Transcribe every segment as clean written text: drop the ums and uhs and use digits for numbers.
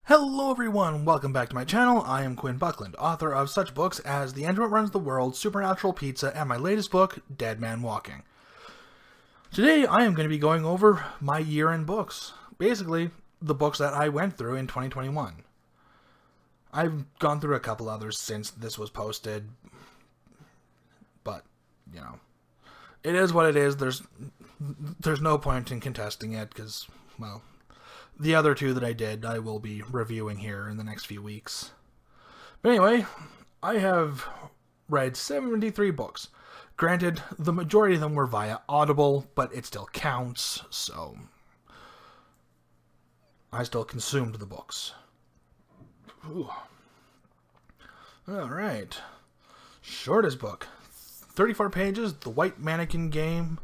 Hello everyone, welcome back to my channel. I am Quinn Buckland, author of such books as The Internet Runs the World, Supernatural Pizza, and my latest book, Dead Man Walking. Today I am going to be going over my year in books. Basically, the books that I went through in 2021. I've gone through a couple others since this was posted, but, you know, it is what it is. There's no point in contesting it because, well, the other two that I did, I will be reviewing here in the next few weeks. But anyway, I have read 73 books. Granted, the majority of them were via Audible, but it still counts, so I still consumed the books. Alright. Shortest book. 34 pages, The White Mannequin Game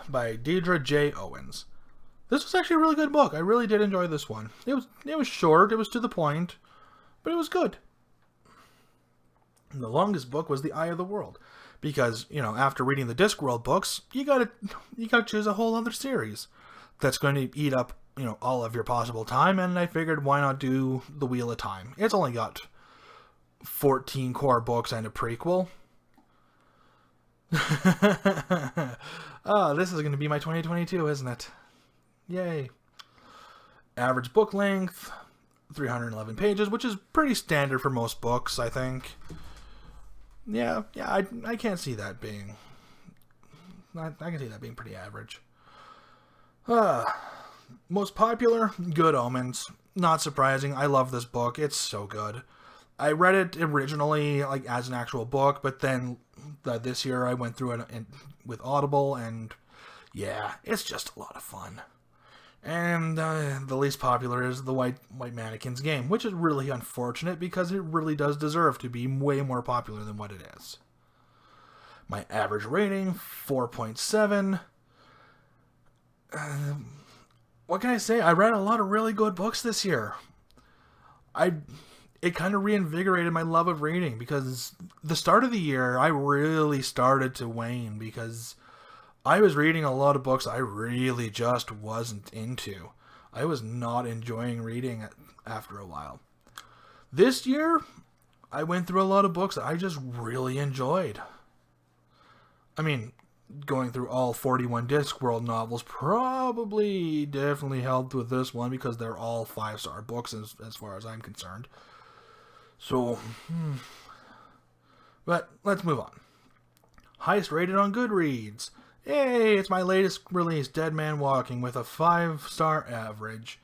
by Deidre J. Owens. This was actually a really good book. I really did enjoy this one. It was short, it was to the point, but it was good. And the longest book was The Eye of the World. Because, you know, after reading the Discworld books, you gotta choose a whole other series that's going to eat up, you know, all of your possible time, and I figured why not do The Wheel of Time. It's only got 14 core books and a prequel. Oh, this is going to be my 2022, isn't it? Yay. Average book length, 311 pages, which is pretty standard for most books, I think. Yeah, I can't see that being... I can see that being pretty average. Most popular, Good Omens. Not surprising, I love this book, it's so good. I read it originally like as an actual book, but then this year I went through it with Audible, and yeah, it's just a lot of fun. And the least popular is The White Mannequin's Game, which is really unfortunate because it really does deserve to be way more popular than what it is. My average rating, 4.7. What can I say? I read a lot of really good books this year. It kind of reinvigorated my love of reading because the start of the year I really started to wane because I was reading a lot of books I really just wasn't into. I was not enjoying reading after a while. This year, I went through a lot of books that I just really enjoyed. I mean, going through all 41 Discworld novels definitely helped with this one because they're all 5-star books as far as I'm concerned. So, but let's move on. Highest rated on Goodreads. Yay, it's my latest release, Dead Man Walking, with a 5-star average.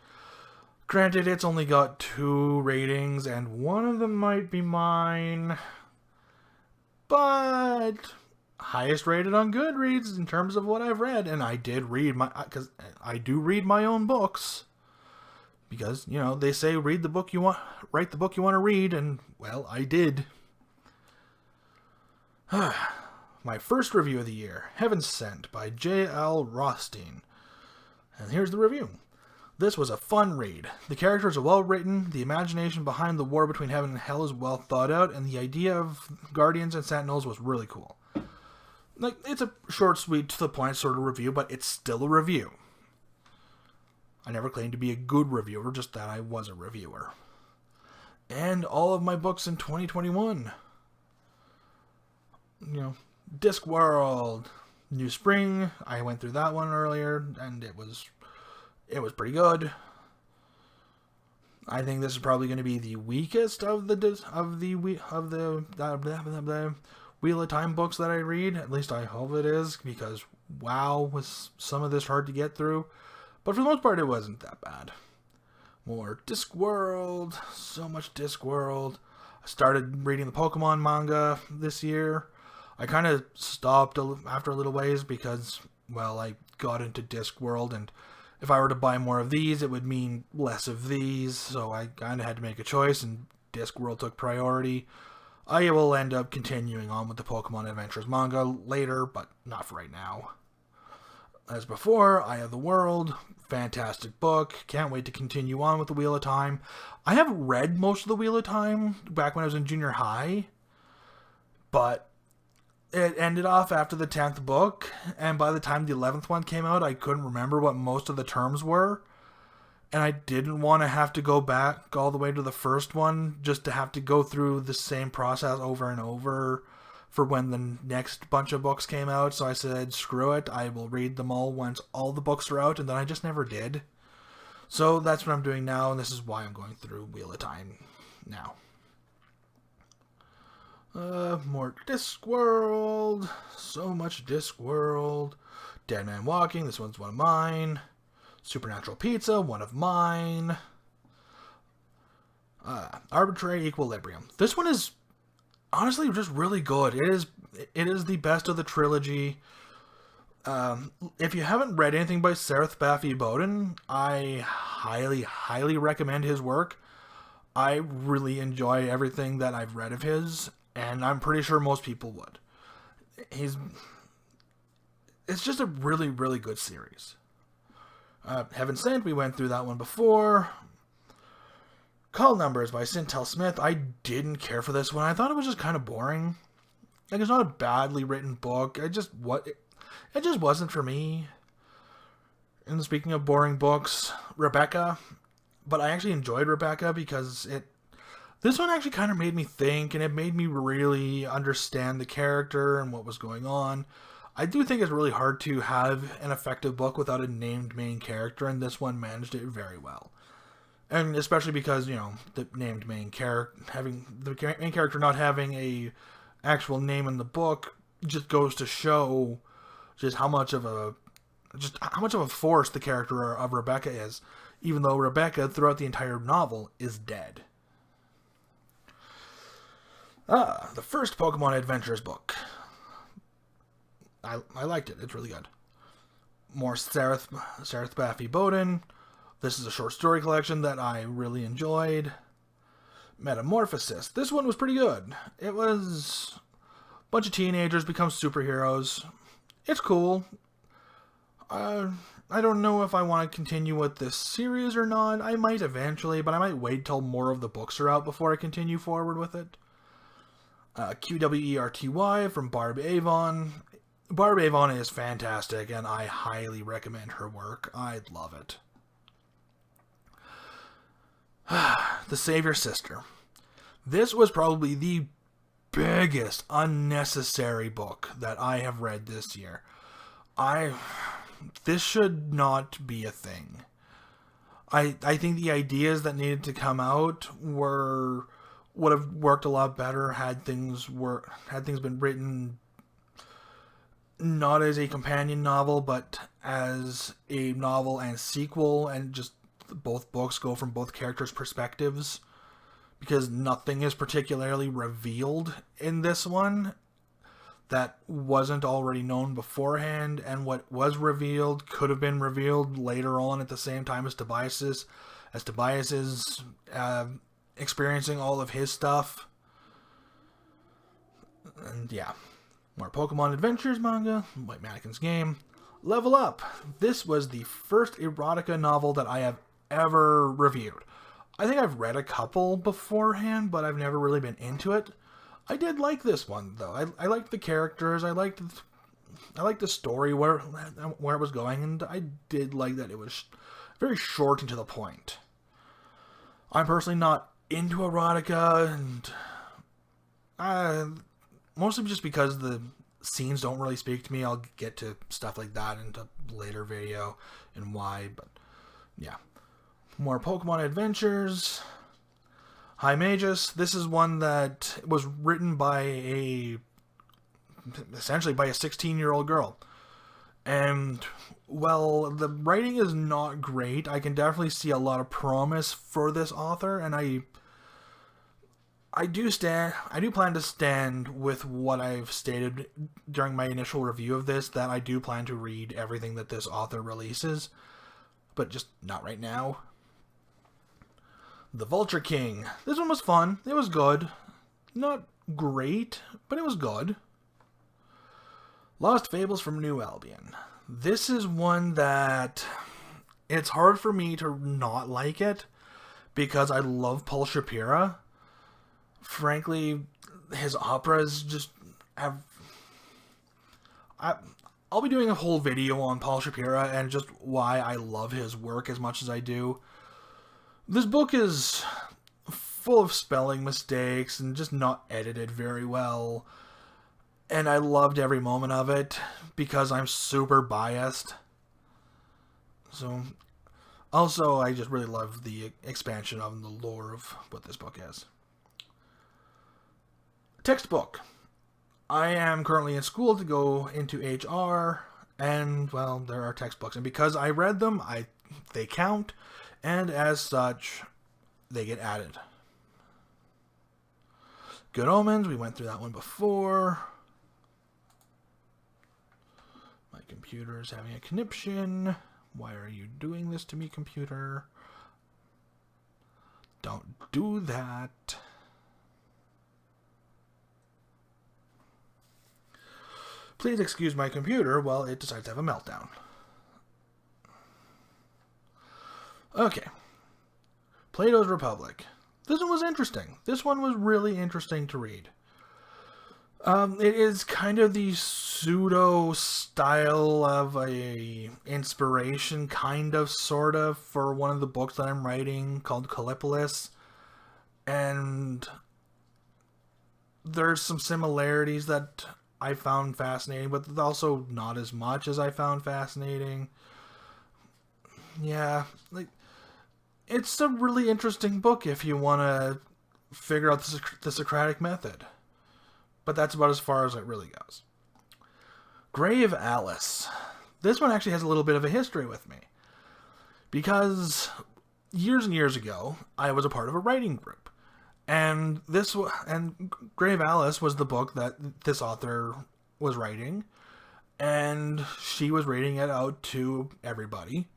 Granted, it's only got 2 ratings, and one of them might be mine. But highest rated on Goodreads in terms of what I've read, and I did read because I do read my own books. Because, you know, they say write the book you want to read, and, well, I did. My first review of the year, Heaven Sent by J.L. Rothstein. And here's the review. This was a fun read. The characters are well written, the imagination behind the war between heaven and hell is well thought out, and the idea of guardians and sentinels was really cool. Like, it's a short, sweet, to the point sort of review, but it's still a review. I never claimed to be a good reviewer, just that I was a reviewer. And all of my books in 2021. You know, Discworld, New Spring, I went through that one earlier, and it was pretty good. I think this is probably going to be the weakest of the Wheel of Time books that I read. At least I hope it is, because wow, was some of this hard to get through. But for the most part, it wasn't that bad. More Discworld, so much Discworld. I started reading the Pokemon Manga this year. I kind of stopped after a little ways because, well, I got into Discworld, and if I were to buy more of these, it would mean less of these, so I kind of had to make a choice, and Discworld took priority. I will end up continuing on with the Pokemon Adventures manga later, but not for right now. As before, Eye of the World, fantastic book, can't wait to continue on with the Wheel of Time. I have read most of the Wheel of Time back when I was in junior high, but it ended off after the 10th book, and by the time the 11th one came out, I couldn't remember what most of the terms were. and I didn't want to have to go back all the way to the first one just to have to go through the same process over and over for when the next bunch of books came out. So I said, screw it, I will read them all once all the books are out, and then I just never did. So that's what I'm doing now, and this is why I'm going through Wheel of Time now. More Discworld. So much Discworld. Dead Man Walking, this one's one of mine. Supernatural Pizza, one of mine. Arbitrary Equilibrium. This one is honestly just really good. It is the best of the trilogy. If you haven't read anything by Sereth Baffy Bowden, I highly recommend his work. I really enjoy everything that I've read of his, and I'm pretty sure most people would. It's just a really good series. Heaven Sent, we went through that one before. Call Numbers by Cintel Smith. I didn't care for this one. I thought it was just kind of boring. Like, it's not a badly written book. It just wasn't for me. And speaking of boring books, Rebecca. But I actually enjoyed Rebecca because this one actually kind of made me think, and it made me really understand the character and what was going on. I do think it's really hard to have an effective book without a named main character, and this one managed it very well. And especially because, you know, the named main character, having the main character not having a actual name in the book just goes to show just how much of a force the character of Rebecca is, even though Rebecca throughout the entire novel is dead. The first Pokemon Adventures book. I liked it. It's really good. More Sereth Baffy Bowden. This is a short story collection that I really enjoyed. Metamorphosis. This one was pretty good. It was a bunch of teenagers become superheroes. It's cool. I don't know if I want to continue with this series or not. I might eventually, but I might wait till more of the books are out before I continue forward with it. QWERTY from Barb Avon. Barb Avon is fantastic, and I highly recommend her work. I love it. The Savior Sister. This was probably the biggest unnecessary book that I have read this year. This should not be a thing. I think the ideas that needed to come out would have worked a lot better had things been written not as a companion novel, but as a novel and sequel, and just both books go from both characters' perspectives, because nothing is particularly revealed in this one that wasn't already known beforehand, and what was revealed could have been revealed later on at the same time as Tobias is experiencing all of his stuff. And yeah, more Pokemon Adventures manga, White Mannequin's Game. Level Up. This was the first erotica novel that I have ever reviewed. I think I've read a couple beforehand, but I've never really been into it. I did like this one, though. I liked the characters. I liked the story, where it was going, and I did like that it was very short and to the point. I'm personally not into erotica, and mostly just because the scenes don't really speak to me. I'll get to stuff like that in a later video and why, but yeah. More Pokemon Adventures. High Magus. This is one that was written by essentially by a 16-year-old girl. And, well, the writing is not great. I can definitely see a lot of promise for this author, and I do plan to stand with what I've stated during my initial review of this, that I do plan to read everything that this author releases, but just not right now. The Vulture King. This one was fun. It was good. Not great, but it was good. Lost Fables from New Albion. This is one that it's hard for me to not like it because I love Paul Shapira. Frankly, his operas just have... I'll be doing a whole video on Paul Shapira and just why I love his work as much as I do. This book is full of spelling mistakes and just not edited very well. And I loved every moment of it because I'm super biased. So, also, I just really love the expansion of the lore of what this book is. Textbook. I am currently in school to go into HR, and, well, there are textbooks. And because I read them, they count, and as such, they get added. Good Omens, we went through that one before. My computer is having a conniption. Why are you doing this to me, computer? Don't do that. Please excuse my computer while it decides to have a meltdown. Okay. Plato's Republic. This one was interesting. This one was really interesting to read. It is kind of the pseudo style of a inspiration, kind of, sort of, for one of the books that I'm writing called Callipolis. And there's some similarities that I found fascinating, but also not as much as I found fascinating. Yeah, it's a really interesting book if you want to figure out the Socratic method. But that's about as far as it really goes. Grave Alice. This one actually has a little bit of a history with me. Because years and years ago, I was a part of a writing group. And Grave Alice was the book that this author was writing. And she was reading it out to everybody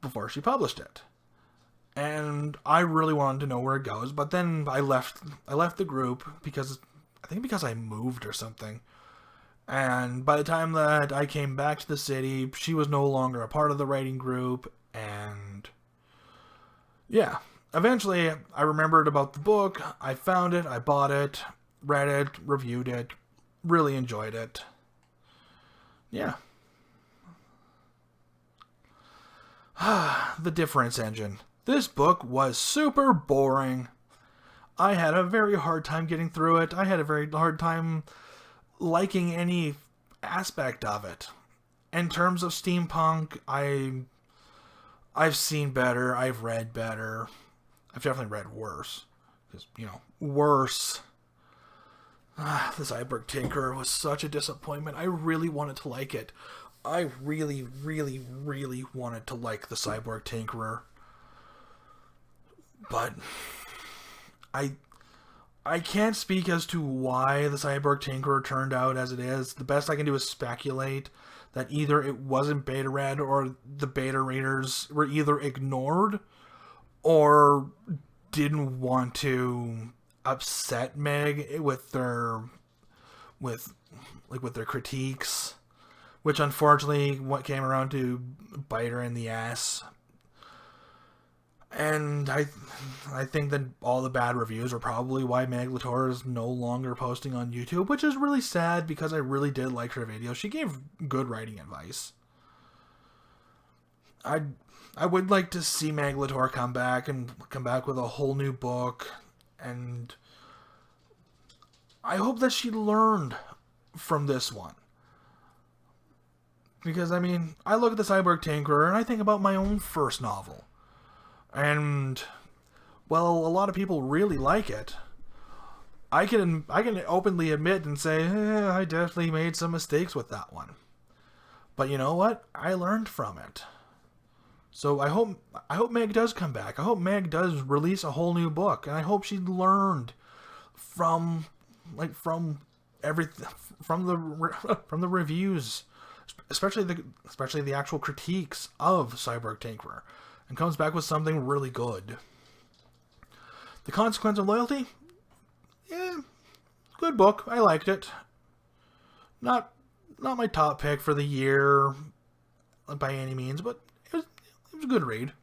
before she published it. And I really wanted to know where it goes, but then I left the group because I moved or something. And by the time that I came back to the city, she was no longer a part of the writing group, and yeah. Eventually, I remembered about the book, I found it, I bought it, read it, reviewed it, really enjoyed it. Yeah. The Difference Engine. This book was super boring. I had a very hard time getting through it. I had a very hard time liking any aspect of it. In terms of steampunk, I've seen better, I've read better. I've definitely read worse. Because, worse. The Cyborg Tinkerer was such a disappointment. I really wanted to like it. I really, really, really wanted to like the Cyborg Tinkerer. But I can't speak as to why the Cyborg Tinkerer turned out as it is. The best I can do is speculate that either it wasn't beta read or the beta readers were either ignored or didn't want to upset Meg with their critiques, which unfortunately what came around to bite her in the ass. And I think that all the bad reviews are probably why Meg Latour is no longer posting on YouTube, which is really sad because I really did like her videos. She gave good writing advice. I would like to see Meg Latour come back with a whole new book, and I hope that she learned from this one. Because, I look at the Cyborg Tinkerer and I think about my own first novel. And, well, a lot of people really like it. I can openly admit and say, I definitely made some mistakes with that one. But you know what? I learned from it. So I hope Meg does come back. I hope Meg does release a whole new book, and I hope she learned from everything, from the reviews, especially the actual critiques of Cyborg Tinkerer, and comes back with something really good. The Consequence of Loyalty? Yeah, good book. I liked it. Not my top pick for the year by any means, but it was a good read.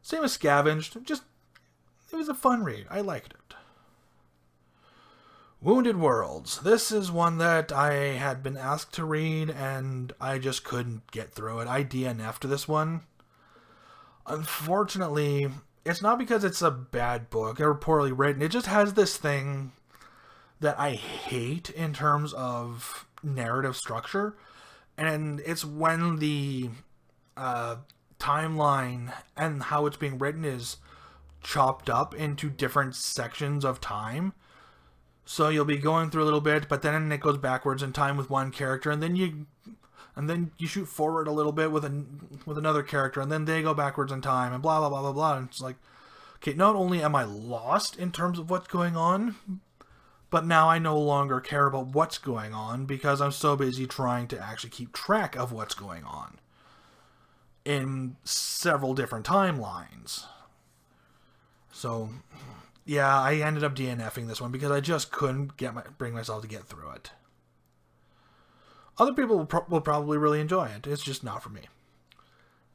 Same as Scavenged. It was a fun read. I liked it. Wounded Worlds. This is one that I had been asked to read, and I just couldn't get through it. I DNF'd this one. Unfortunately, it's not because it's a bad book or poorly written. It just has this thing that I hate in terms of narrative structure. And it's when the timeline and how it's being written is chopped up into different sections of time. So you'll be going through a little bit, but then it goes backwards in time with one character, and then you shoot forward a little bit with another character, and then they go backwards in time, and blah blah blah blah blah. And it's like, okay, not only am I lost in terms of what's going on, but now I no longer care about what's going on because I'm so busy trying to actually keep track of what's going on in several different timelines. So, yeah, I ended up DNFing this one because I just couldn't bring myself to get through it. Other people will probably really enjoy it. It's just not for me.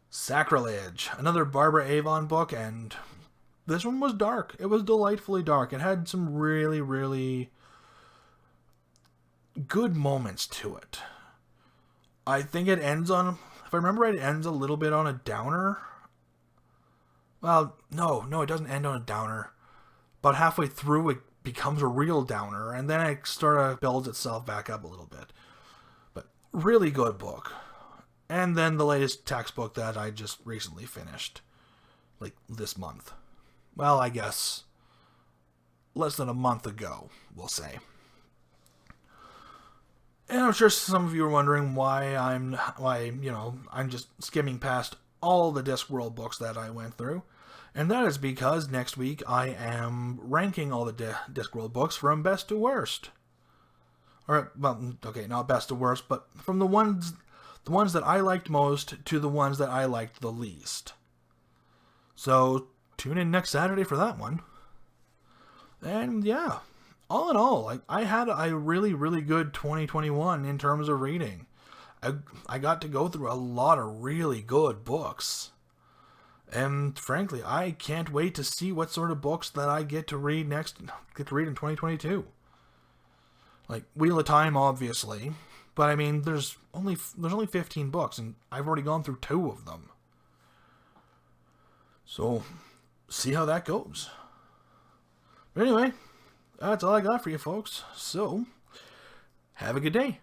Sacrilege, another Barbara Avon book, and this one was dark. It was delightfully dark. It had some really, really good moments to it. I think it ends on, if I remember right, it ends a little bit on a downer. Well, no, it doesn't end on a downer. But halfway through, it becomes a real downer, and then it sort of builds itself back up a little bit. But really good book. And then the latest textbook that I just recently finished, like this month. Well, I guess less than a month ago, we'll say. And I'm sure some of you are wondering why I'm just skimming past all the Discworld books that I went through. And that is because next week I am ranking all the Discworld books from best to worst. Or, well, okay, not best to worst, but from the ones that I liked most to the ones that I liked the least. So, tune in next Saturday for that one. And yeah, all in all, I had a really, really good 2021 in terms of reading. I got to go through a lot of really good books. And frankly, I can't wait to see what sort of books that I get to read in 2022. Like Wheel of Time, obviously, but I mean, there's only 15 books, and I've already gone through 2 of them. So, see how that goes. But anyway, that's all I got for you folks. So, have a good day.